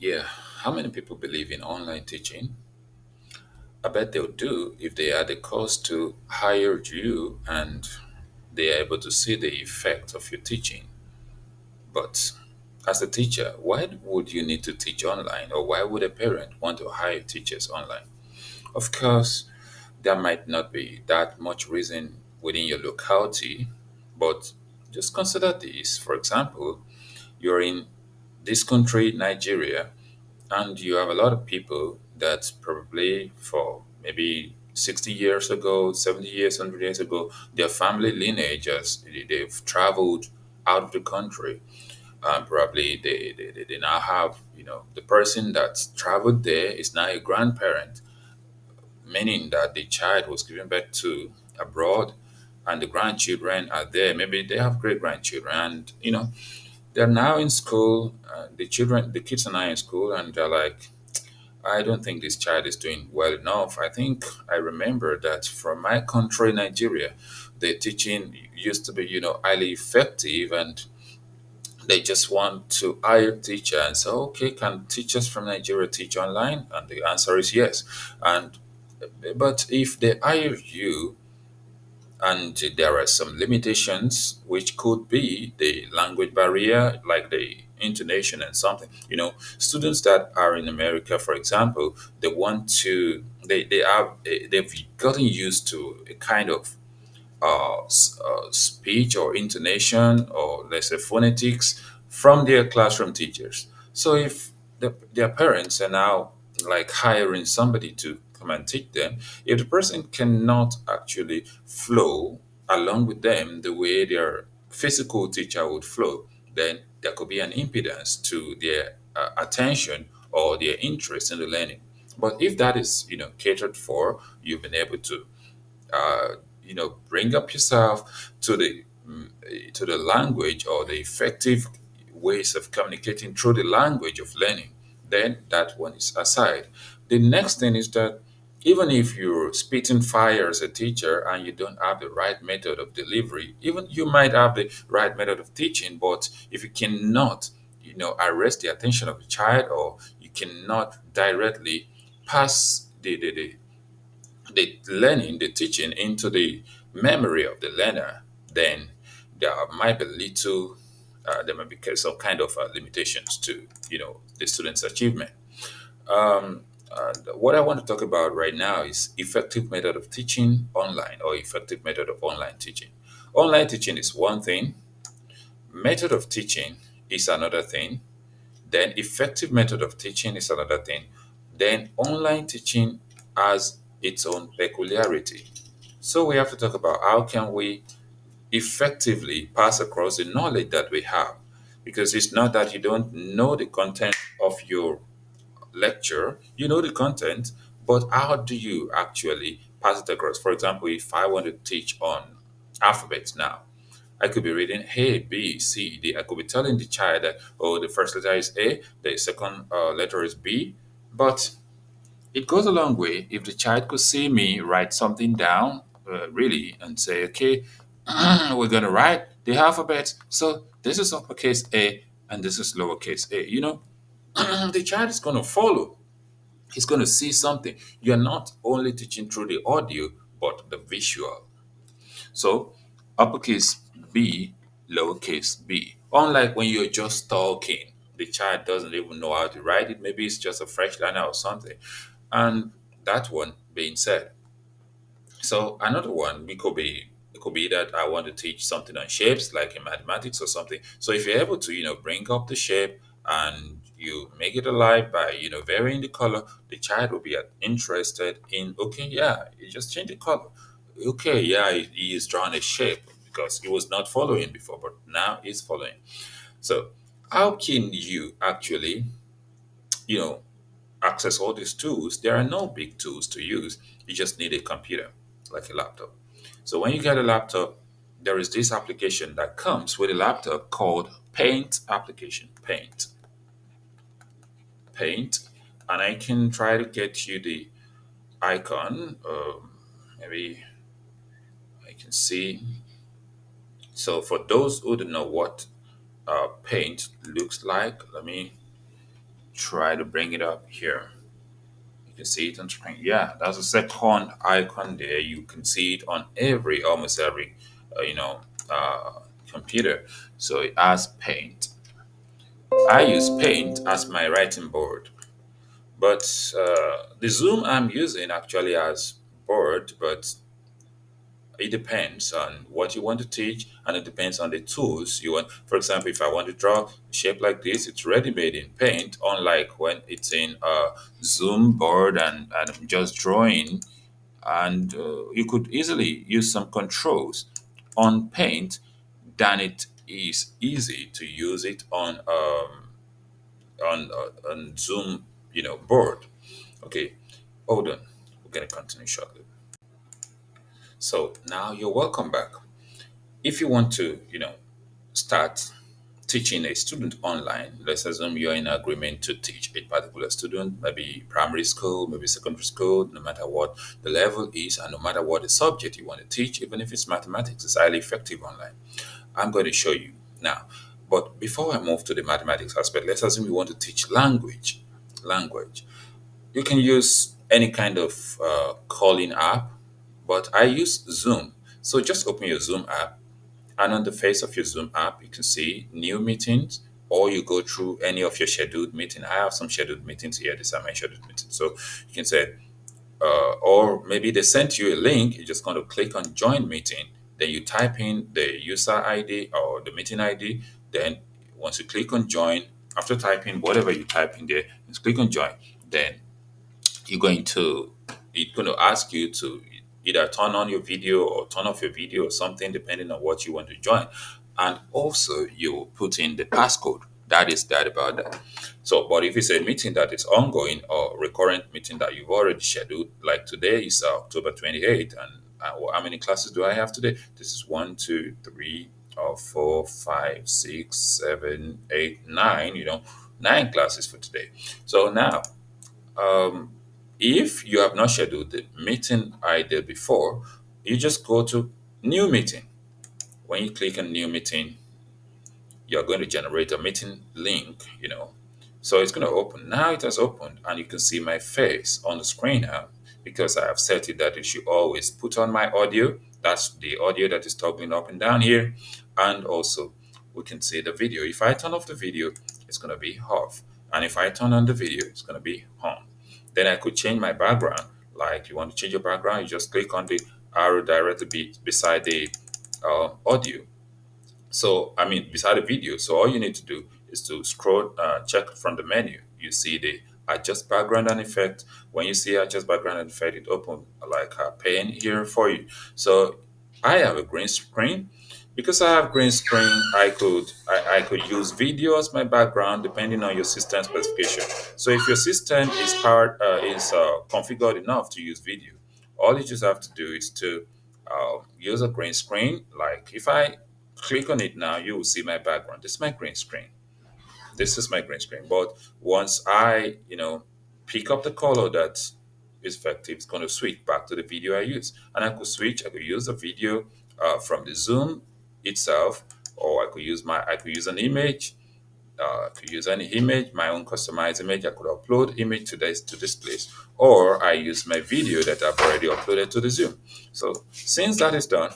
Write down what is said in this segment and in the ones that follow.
Yeah, how many people believe in online teaching? I bet they'll do if they had the cost to hire you and they are able to see the effect of your teaching. But as a teacher, why would you need to teach online, or why would a parent want to hire teachers online? Of course, there might not be that much reason within your locality, but just consider this. For example, you're in this country, Nigeria, and you have a lot of people that probably for maybe 60 years ago, 70 years, 100 years ago, their family lineages, they've traveled out of the country. Probably they now have, the person that's traveled there is now a grandparent, meaning that the child was given birth to abroad and the grandchildren are there. Maybe they have great grandchildren, and they're now in school. The kids are now in school, and they're like, I don't think this child is doing well enough. I think I remember that from my country, Nigeria, the teaching used to be, highly effective, and they just want to hire teacher and say, okay, can teachers from Nigeria teach online? And the answer is yes. And but if they hire you and there are some limitations which could be the language barrier, like the intonation and something, students that are in America, for example, they want to they've gotten used to a kind of speech or intonation, or let's say phonetics, from their classroom teachers. So if their parents are now like hiring somebody to come and teach them, if the person cannot actually flow along with them the way their physical teacher would flow, then there could be an impedance to their attention or their interest in the learning. But if that is, catered for, you've been able to uh, bring up yourself to the language, or the effective ways of communicating through the language of learning, then that one is aside. The next thing is that even if you're spitting fire as a teacher and you don't have the right method of delivery, even you might have the right method of teaching, but if you cannot, arrest the attention of the child, or you cannot directly pass the learning, the teaching into the memory of the learner, then there might be little, there might be some kind of limitations to, the student's achievement. What I want to talk about right now is effective method of teaching online, or effective method of online teaching. Online teaching is one thing, method of teaching is another thing, then effective method of teaching is another thing. Then online teaching has its own peculiarity. So we have to talk about how can we effectively pass across the knowledge that we have. Because it's not that you don't know the content of your lecture, you know the content, but how do you actually pass it across? For example, if I want to teach on alphabets now, I could be reading A, B, C, D. I could be telling the child that, oh, the first letter is A, the second letter is B. But it goes a long way if the child could see me write something down, really, and say, okay, we're going to write the alphabet. So this is uppercase A and this is lowercase a. The child is going to follow. He's going to see something. You're not only teaching through the audio, but the visual. So uppercase B, lowercase b. Unlike when you're just talking, the child doesn't even know how to write it. Maybe it's just a fresh learner or something. And that one being said, so another one, it could be that I want to teach something on shapes, like in mathematics or something. So if you're able to, bring up the shape and you make it alive by, varying the color, the child will be interested in, okay, yeah, you just change the color. Okay, yeah, he is drawing a shape because he was not following before, but now he's following. So how can you actually, you know, access all these tools? There are no big tools to use. You just need a computer, like a laptop. So when you get a laptop, there is this application that comes with a laptop called Paint application. Paint. And I can try to get you the icon. Maybe I can see. So for those who don't know what Paint looks like, let me try to bring it up here. You can see it on screen. Yeah, that's the second icon there. You can see it on almost every, uh, you know, uh, computer. So it has Paint. I use Paint as my writing board, but the Zoom I'm using actually has board, but it depends on what you want to teach, and it depends on the tools you want. For example, if I want to draw a shape like this, it's ready made in Paint, unlike when it's in a Zoom board and I'm just drawing. And you could easily use some controls on Paint than it is easy to use it on Zoom, board. Okay, hold on. We're gonna continue shortly. So now you're welcome back. If you want to, start teaching a student online, let's assume you're in agreement to teach a particular student, maybe primary school, maybe secondary school, no matter what the level is, and no matter what the subject you want to teach, even if it's mathematics, it's highly effective online. I'm going to show you now. But before I move to the mathematics aspect, let's assume you want to teach language. Language. You can use any kind of calling app, but I use Zoom. So just open your Zoom app, and on the face of your Zoom app, you can see new meetings, or you go through any of your scheduled meetings. I have some scheduled meetings here. These are my scheduled meetings. So you can say, or maybe they sent you a link. You're just going to click on join meeting. Then you type in the user ID or the meeting ID. Then once you click on join, after typing whatever you type in there, just click on join. Then you're going to it's going to ask you to either turn on your video or turn off your video or something depending on what you want to join, and also you put in the passcode. That is that about that. So but if it's a meeting that is ongoing or recurrent meeting that you've already scheduled, like today is October 28th, and how many classes do I have today? This is one, two, three, 4, 5, 6, 7, 8, 9, 9 classes for today. So now, um, if you have not scheduled the meeting I did before, you just go to new meeting. When you click on new meeting, you're going to generate a meeting link. So it's going to open. Now it has opened, and you can see my face on the screen now because I have set it that it should always put on my audio. That's the audio that is toggling up and down here. And also, we can see the video. If I turn off the video, it's going to be off. And if I turn on the video, it's going to be on. Then I could change my background. Like you want to change your background, you just click on the arrow directly beside the audio. So, I mean, beside the video. So, all you need to do is to scroll, check from the menu. You see the adjust background and effect. When you see adjust background and effect, it opens like a pane here for you. So, I have a green screen. Because I have green screen, I could use video as my background depending on your system specification. So if your system is configured enough to use video, all you just have to do is to use a green screen. Like if I click on it now, you will see my background. This is my green screen. This is my green screen. But once I pick up the color that is effective, it's going to switch back to the video I use. And I could use the video from the Zoom itself, or I could use an image. I could use any image, my own customized image. I could upload image to this place, or I use my video that I've already uploaded to the Zoom. So since that is done,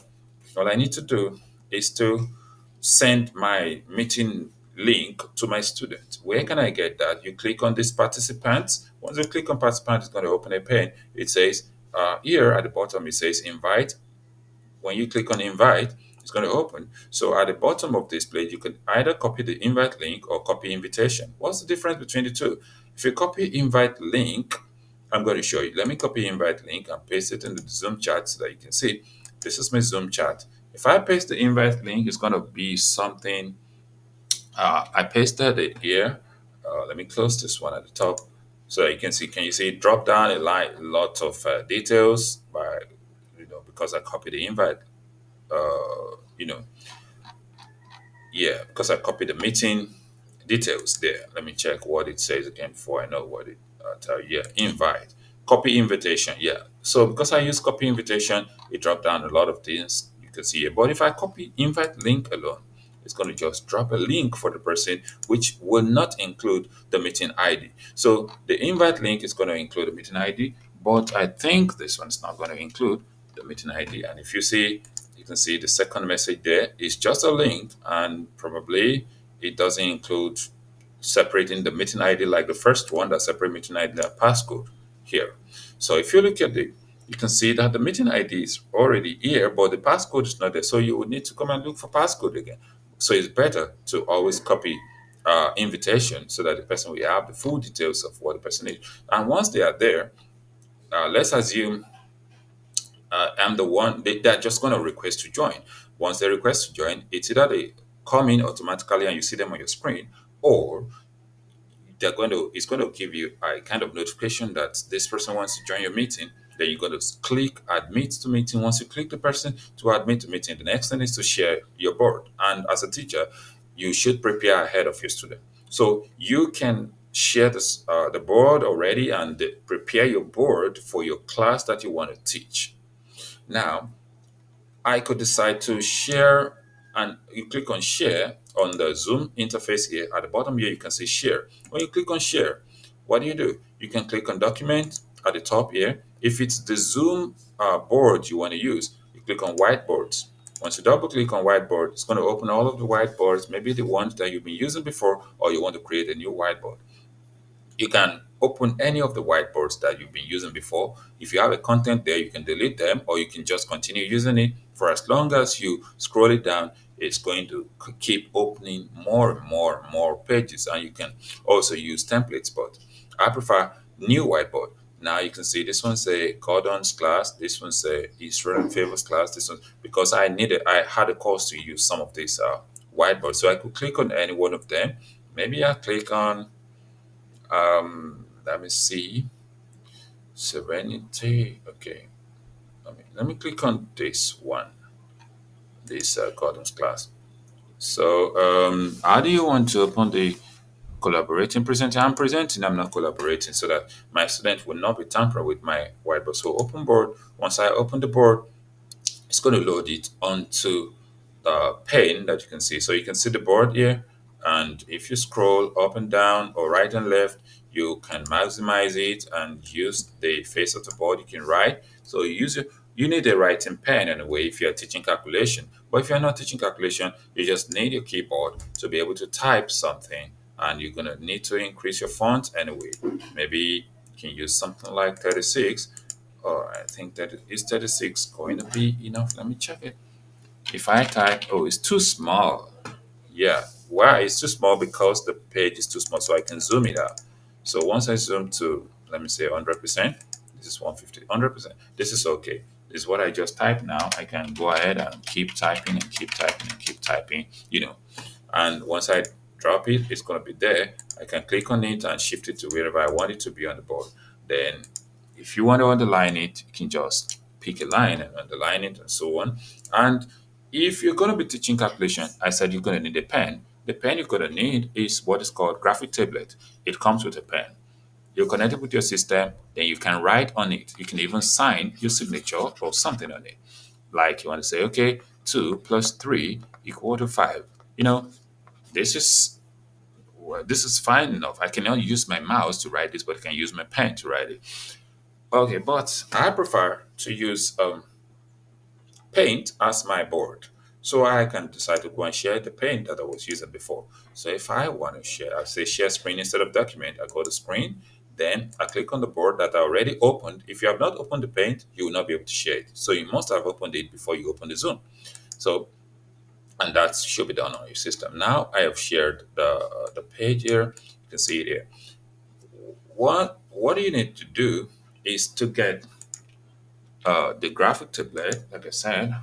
all I need to do is to send my meeting link to my student. Where can I get that? You click on this participants. Once you click on participants, it's going to open a pane. It says here at the bottom, it says invite. When you click on invite, it's going to open. So at the bottom of this page, you can either copy the invite link or copy invitation. What's the difference between the two? If you copy invite link, I'm going to show you. Let me copy invite link and paste it in the Zoom chat so that you can see. This is my Zoom chat. If I paste the invite link, it's going to be something. I pasted it here. Let me close this one at the top so you can see. Can you see? Drop down a lot of details by because I copied the invite. You know, yeah, because I copied the meeting details there. Let me check what it says again before I know what it tell you. Yeah, invite, copy invitation. Yeah. So because I use copy invitation, it dropped down a lot of things you can see here. But if I copy invite link alone, it's going to just drop a link for the person, which will not include the meeting ID. So the invite link is going to include the meeting ID, but I think this one's not going to include the meeting ID. And if you see, you can see the second message there is just a link, and probably it doesn't include separating the meeting ID like the first one that separate meeting ID and passcode here. So if you look at it, you can see that the meeting ID is already here, but the passcode is not there. So you would need to come and look for passcode again. So it's better to always copy invitation so that the person will have the full details of what the person is. And once they are there, let's assume I'm the one they're just going to request to join. Once they request to join, it's either they come in automatically and you see them on your screen, or they're going to it's going to give you a kind of notification that this person wants to join your meeting. Then you're going to click admit to meeting. Once you click the person to admit to meeting, the next thing is to share your board. And as a teacher, you should prepare ahead of your student, so you can share the board already and prepare your board for your class that you want to teach. Now, I could decide to share, and you click on share on the Zoom interface here. At the bottom here, you can see share. When you click on share, what do? You can click on document at the top here. If it's the Zoom board you want to use, you click on whiteboards. Once you double click on whiteboard, it's going to open all of the whiteboards, maybe the ones that you've been using before, or you want to create a new whiteboard. You can open any of the whiteboards that you've been using before. If you have a content there, you can delete them, or you can just continue using it for as long as you scroll it down. It's going to keep opening more and more and more pages, and you can also use templates. But I prefer new whiteboard. Now you can see this one say Gordon's class, this one say Israel Favors class, this one, because I had a course to use some of these whiteboards, so I could click on any one of them. Maybe I click on let me see. Serenity. Okay. Let me click on this one, this Gordon's class. So, how do you want to open the collaborating presenting? I'm presenting, I'm not collaborating, so that my student will not be tampered with my whiteboard. So, open board. Once I open the board, it's going to load it onto the pane that you can see. So you can see the board here, and if you scroll up and down or right and left, you can maximize it and use the face of the board. You can write. So you need a writing pen anyway if you're teaching calculation. But if you're not teaching calculation, you just need your keyboard to be able to type something, and you're gonna need to increase your font anyway. Maybe you can use something like 36. Oh, I think that is 36 going to be enough. Let me check it. If I type, oh, it's too small. Yeah, why? It's too small because the page is too small, so I can zoom it out. So once I zoom to, let me say 100%, this is 150, 100%. This is okay. This is what I just typed now. I can go ahead and keep typing and keep typing and keep typing, And once I drop it, it's going to be there. I can click on it and shift it to wherever I want it to be on the board. Then if you want to underline it, you can just pick a line and underline it and so on. And if you're going to be teaching calculation, I said you're going to need a pen. The pen you're going to need is what is called graphic tablet. It comes with a pen. You connect it with your system, then you can write on it. You can even sign your signature or something on it. Like you want to say, okay, 2 plus 3 equal to 5. You know, this is this is fine enough. I cannot use my mouse to write this, but I can use my pen to write it. Okay, but I prefer to use Paint as my board. So I can decide to go and share the Paint that I was using before. So if I want to share, I say share screen instead of document. I go to screen, then I click on the board that I already opened. If you have not opened the Paint, you will not be able to share it. So you must have opened it before you open the Zoom. So, and that should be done on your system. Now I have shared the page here. You can see it here. What you need to do is to get the graphic tablet. Like I said,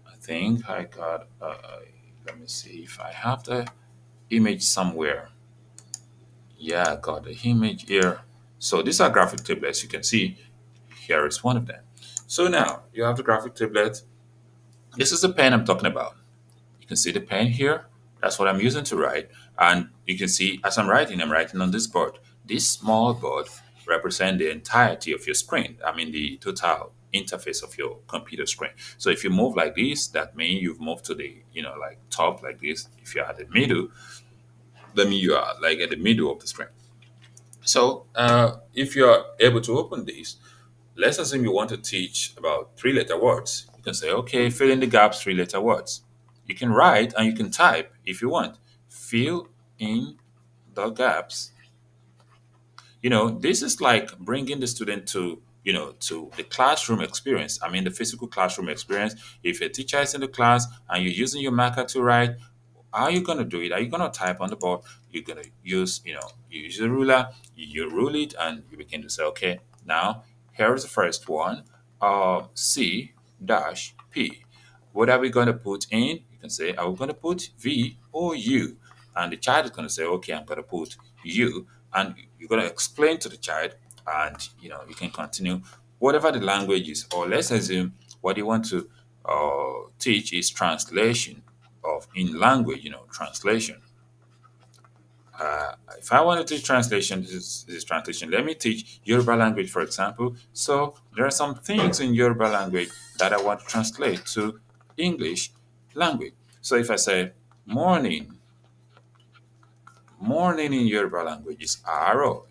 I think I got, let me see if I have the image somewhere. Yeah, I got the image here. So these are graphic tablets. You can see here is one of them. So now you have the graphic tablet. This is the pen I'm talking about. You can see the pen here. That's what I'm using to write. And you can see as I'm writing on this board. This small board represents the entirety of your screen. I mean the total interface of your computer screen. So if you move like this, that means you've moved to the, like top like this. If you're at the middle, that means you are like at the middle of the screen. So if you're able to open this, let's assume you want to teach about three-letter words. You can say, okay, fill in the gaps, three-letter words. You can write and you can type if you want. Fill in the gaps. This is like bringing the student to the classroom experience. I mean, the physical classroom experience. If a teacher is in the class and you're using your marker to write, how are you going to do it? Are you going to type on the board? You're going to you use a ruler, you rule it, and you begin to say, okay, now here's the first one, C dash P. What are we going to put in? You can say, are we going to put V or U? And the child is going to say, okay, I'm going to put U. And you're going to explain to the child, and you can continue whatever the language is. Or let's assume what you want to teach is translation of in language, translation. If I want to teach translation, this is translation. Let me teach Yoruba language, for example. So there are some things in Yoruba language that I want to translate to English language. So if I say morning, morning in Yoruba language is aro,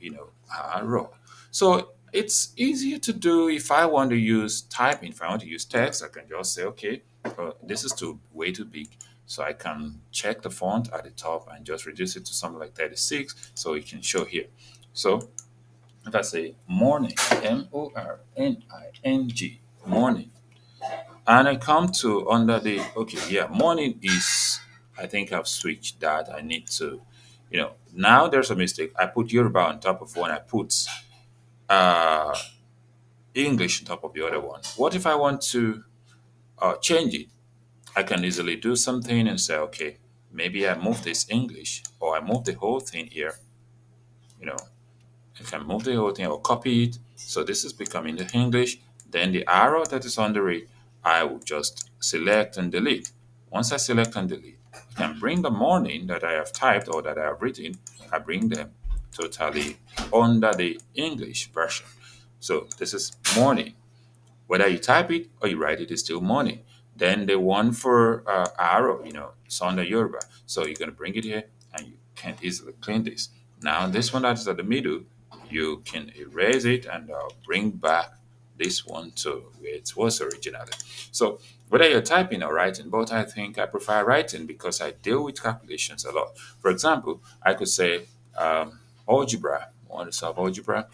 aro. So it's easier to do if I want to use typing. If I want to use text, I can just say, okay, this is too way too big. So I can check the font at the top and just reduce it to something like 36 so it can show here. So if I say morning, morning, morning, and I come to under the, okay, yeah, morning is, I think I've switched that. I need to, now there's a mistake. I put Yoruba on top of one. I put uh, English on top of the other one. What if I want to change it? I can easily do something and say, okay, maybe I move this English or I move the whole thing here. You know, I can move the whole thing or copy it. So this is becoming the English. Then the arrow that is under it, I will just select and delete. Once I select and delete, I can bring the morning that I have typed or that I have written, I bring them totally under the English version. So this is morning. Whether you type it or you write it, it's still morning. Then the one for arrow, it's under Yoruba. So you're going to bring it here and you can easily clean this. Now, this one that is at the middle, you can erase it and bring back this one to where it was originally. So whether you're typing or writing, both I think I prefer writing because I deal with calculations a lot. For example, I could say algebra. I want to solve algebra.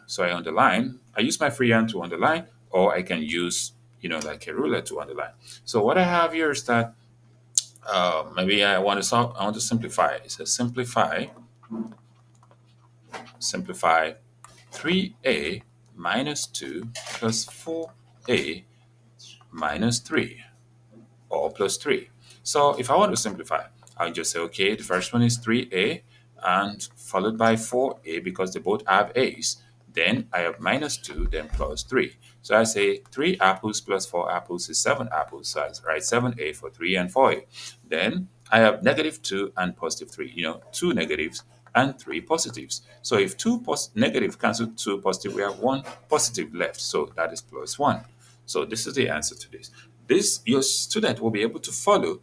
So I underline. I use my freehand to underline, or I can use, like a ruler to underline. So what I have here is that maybe I want to solve. I want to simplify. It says simplify 3a minus 2 plus 4a minus 3 or plus 3. So if I want to simplify, I'll just say, okay, the first one is 3a and followed by 4a because they both have a's. Then I have minus 2, then plus 3. So I say 3 apples plus 4 apples is 7 apples. So I write 7a for 3 and 4a. Then I have negative 2 and positive 3. 2 negatives and 3 positives. So if two negative cancel 2 positive, we have 1 positive left. So that is plus 1. So this is the answer to this. This your student will be able to follow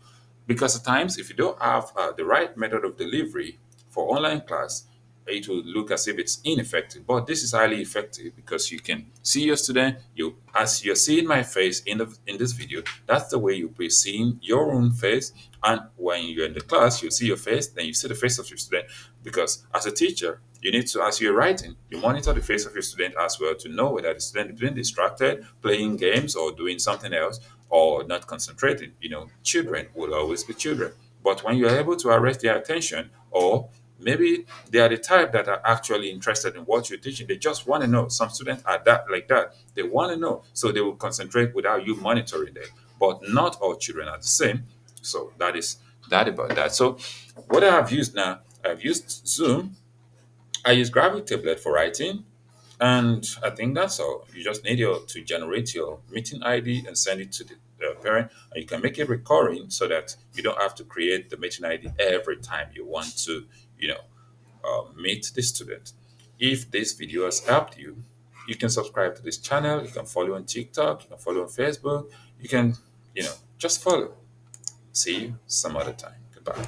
because at times if you don't have the right method of delivery for online class, it will look as if it's ineffective. But this is highly effective because you can see your student. You, as you're seeing my face in this video, that's the way you'll be seeing your own face. And when you're in the class, you see your face, then you see the face of your student. Because as a teacher, you need to, as you're writing, you monitor the face of your student as well to know whether the student is being distracted, playing games, or doing something else, or not concentrating. Children will always be children. But when you're able to arrest their attention, or maybe they are the type that are actually interested in what you're teaching. They just want to know. Some students are that like that. They want to know, so they will concentrate without you monitoring them. But not all children are the same. So that is that about that. So what I have used now, I've used Zoom. I use Graphic Tablet for writing. And I think that's all. You just need to generate your meeting ID and send it to the parent. And you can make it recurring so that you don't have to create the meeting ID every time you want to, meet the student. If this video has helped you, you can subscribe to this channel. You can follow on TikTok. You can follow on Facebook. You can, just follow. See you some other time. Goodbye.